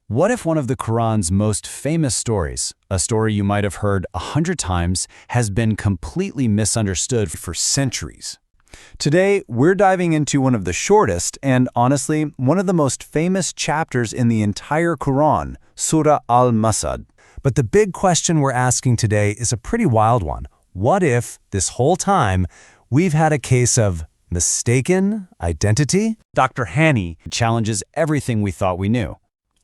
What if one of the Quran's most famous stories, a story you might have heard 100 times, has been completely misunderstood for centuries? Today, we're diving into one of the shortest and, honestly, one of the most famous chapters in the entire Quran, Surah Al-Masad. But the big question we're asking today is a pretty wild one. What if, this whole time, we've had a case of mistaken identity? Dr. Hani challenges everything we thought we knew.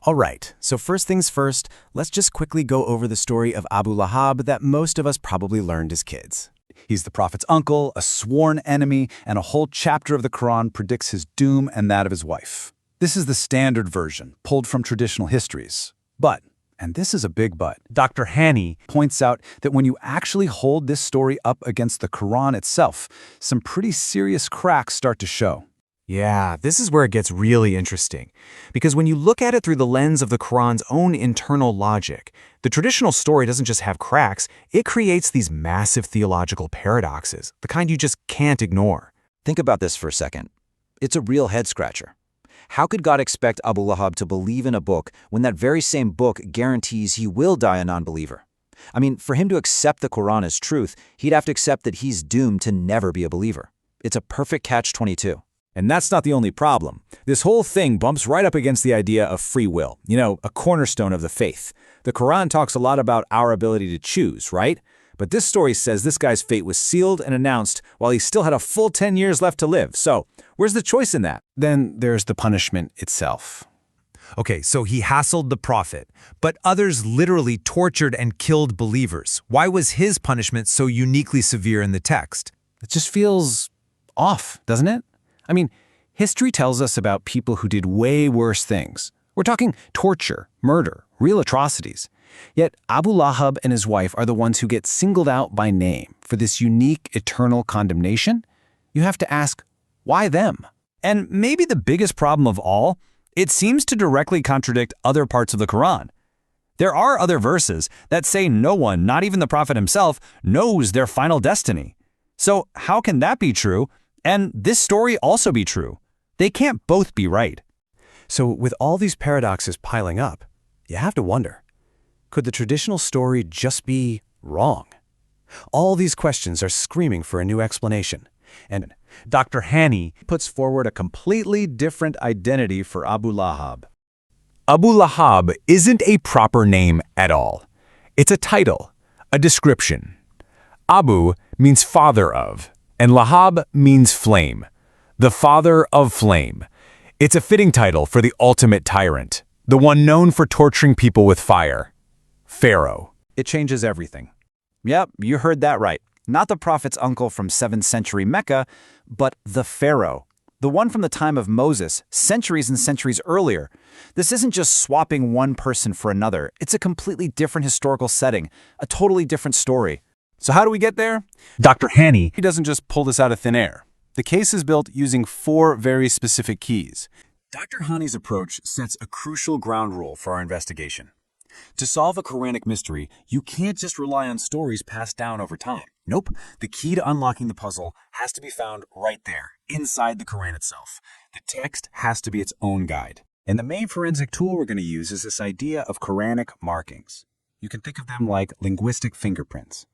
All right, so first things first, let's just quickly go over the story of Abu Lahab that most of us probably learned as kids. He's the Prophet's uncle, a sworn enemy, and a whole chapter of the Quran predicts his doom and that of his wife. This is the standard version, pulled from traditional histories. But, and this is a big but, Dr. Hani points out that when you actually hold this story up against the Quran itself, some pretty serious cracks start to show. Yeah, this is where it gets really interesting. Because when you look at it through the lens of the Quran's own internal logic, the traditional story doesn't just have cracks, it creates these massive theological paradoxes, the kind you just can't ignore. Think about this for a second. It's a real head-scratcher. How could God expect Abu Lahab to believe in a book when that very same book guarantees he will die a non-believer? I mean, for him to accept the Quran as truth, he'd have to accept that he's doomed to never be a believer. It's a perfect catch-22. And that's not the only problem. This whole thing bumps right up against the idea of free will, a cornerstone of the faith. The Quran talks a lot about our ability to choose, right? But this story says this guy's fate was sealed and announced while he still had a full 10 years left to live. So, where's the choice in that? Then there's the punishment itself. Okay, so he hassled the prophet, but others literally tortured and killed believers. Why was his punishment so uniquely severe in the text? It just feels off, doesn't it? I mean, history tells us about people who did way worse things. We're talking torture, murder, real atrocities. Yet Abu Lahab and his wife are the ones who get singled out by name for this unique eternal condemnation. You have to ask, why them? And maybe the biggest problem of all, it seems to directly contradict other parts of the Quran. There are other verses that say no one, not even the prophet himself, knows their final destiny. So how can that be true? And this story also be true? They can't both be right. So with all these paradoxes piling up, you have to wonder, could the traditional story just be wrong? All these questions are screaming for a new explanation. And Dr. Hani puts forward a completely different identity for Abu Lahab. Abu Lahab isn't a proper name at all. It's a title, a description. Abu means father of, and Lahab means flame, the father of flame. It's a fitting title for the ultimate tyrant, the one known for torturing people with fire, Pharaoh. It changes everything. Yep, you heard that right. Not the prophet's uncle from 7th century Mecca, but the Pharaoh, the one from the time of Moses, centuries and centuries earlier. This isn't just swapping one person for another. It's a completely different historical setting, a totally different story. So how do we get there? Dr. Hani He doesn't just pull this out of thin air. The case is built using 4 very specific keys. Dr. Hani's approach sets a crucial ground rule for our investigation. To solve a Quranic mystery, you can't just rely on stories passed down over time. Nope, the key to unlocking the puzzle has to be found right there, inside the Quran itself. The text has to be its own guide. And the main forensic tool we're going to use is this idea of Quranic markings. You can think of them like linguistic fingerprints.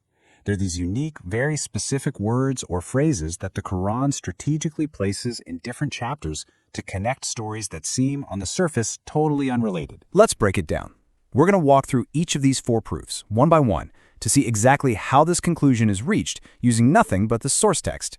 They're these unique, very specific words or phrases that the Quran strategically places in different chapters to connect stories that seem, on the surface, totally unrelated. Let's break it down. We're going to walk through each of these 4 proofs, one by one, to see exactly how this conclusion is reached using nothing but the source text.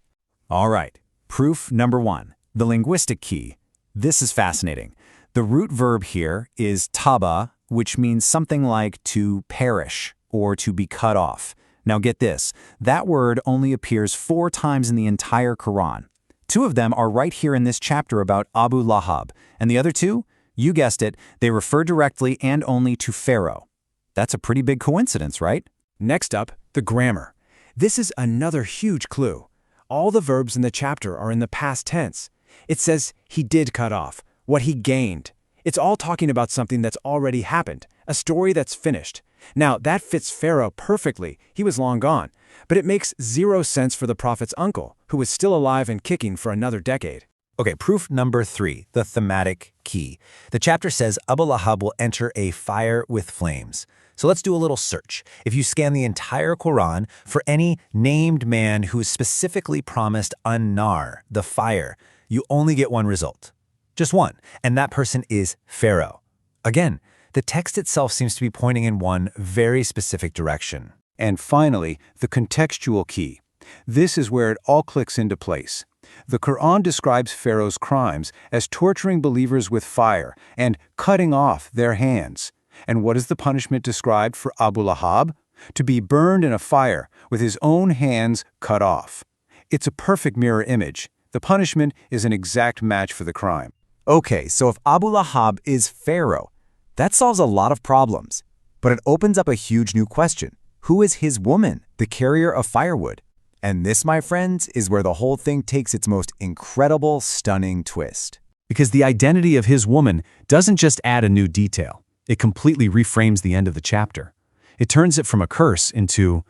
All right, proof number 1, the linguistic key. This is fascinating. The root verb here is taba, which means something like to perish or to be cut off. Now get this, that word only appears 4 times in the entire Quran. 2 of them are right here in this chapter about Abu Lahab, and the other 2, you guessed it, they refer directly and only to Pharaoh. That's a pretty big coincidence, right? Next up, the grammar. This is another huge clue. All the verbs in the chapter are in the past tense. It says he did cut off, what he gained. It's all talking about something that's already happened, a story that's finished. Now, that fits Pharaoh perfectly. He was long gone. But it makes 0 sense for the prophet's uncle, who was still alive and kicking for another decade. Okay, proof number 3, the thematic key. The chapter says Abu Lahab will enter a fire with flames. So let's do a little search. If you scan the entire Quran for any named man who is specifically promised an-nar, the fire, you only get one result. Just one, and that person is Pharaoh. Again, the text itself seems to be pointing in one very specific direction. And finally, the contextual key. This is where it all clicks into place. The Quran describes Pharaoh's crimes as torturing believers with fire and cutting off their hands. And what is the punishment described for Abu Lahab? To be burned in a fire with his own hands cut off. It's a perfect mirror image. The punishment is an exact match for the crime. Okay, so if Abu Lahab is Pharaoh, that solves a lot of problems. But it opens up a huge new question. Who is his woman, the carrier of firewood? And this, my friends, is where the whole thing takes its most incredible, stunning twist. Because the identity of his woman doesn't just add a new detail. It completely reframes the end of the chapter. It turns it from a curse into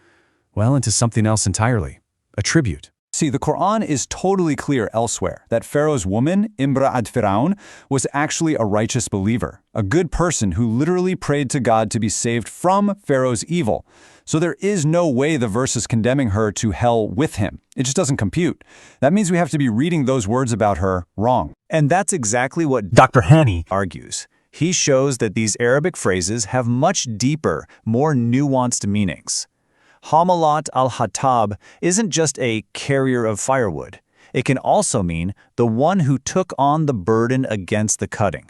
something else entirely, a tribute. See, the Quran is totally clear elsewhere that Pharaoh's woman, Imra'at Firaun, was actually a righteous believer, a good person who literally prayed to God to be saved from Pharaoh's evil. So there is no way the verse is condemning her to hell with him. It just doesn't compute. That means we have to be reading those words about her wrong. And that's exactly what Dr. Hani argues. He shows that these Arabic phrases have much deeper, more nuanced meanings. Hamalat al-Hatab isn't just a carrier of firewood. It can also mean the one who took on the burden against the cutting.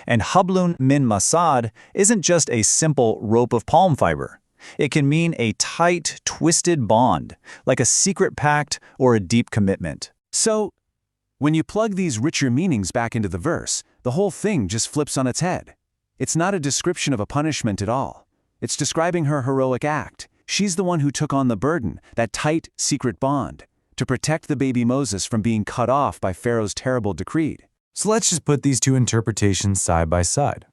And Hablun min Masad isn't just a simple rope of palm fiber. It can mean a tight, twisted bond, like a secret pact or a deep commitment. So, when you plug these richer meanings back into the verse, the whole thing just flips on its head. It's not a description of a punishment at all. It's describing her heroic act. She's the one who took on the burden, that tight, secret bond, to protect the baby Moses from being cut off by Pharaoh's terrible decree. So let's just put these two interpretations side by side.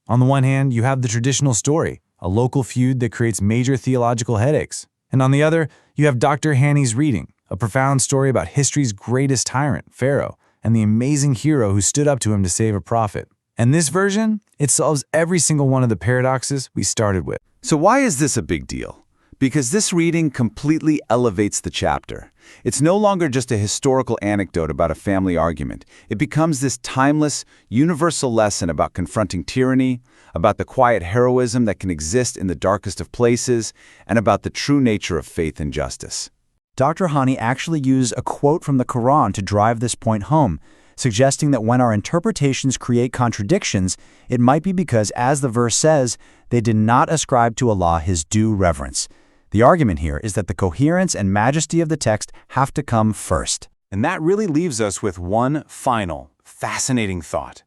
On the one hand, you have the traditional story, a local feud that creates major theological headaches. And on the other, you have Dr. Hani's reading, a profound story about history's greatest tyrant, Pharaoh, and the amazing hero who stood up to him to save a prophet. And this version, it solves every single one of the paradoxes we started with. So why is this a big deal? Because this reading completely elevates the chapter. It's no longer just a historical anecdote about a family argument. It becomes this timeless, universal lesson about confronting tyranny, about the quiet heroism that can exist in the darkest of places, and about the true nature of faith and justice. Dr. Hani actually used a quote from the Quran to drive this point home, suggesting that when our interpretations create contradictions, it might be because, as the verse says, they did not ascribe to Allah His due reverence. The argument here is that the coherence and majesty of the text have to come first. And that really leaves us with one final, fascinating thought.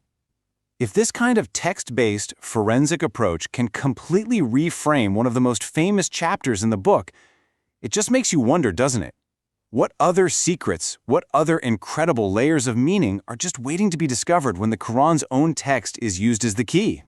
If this kind of text-based, forensic approach can completely reframe one of the most famous chapters in the book, it just makes you wonder, doesn't it? What other secrets, what other incredible layers of meaning are just waiting to be discovered when the Quran's own text is used as the key?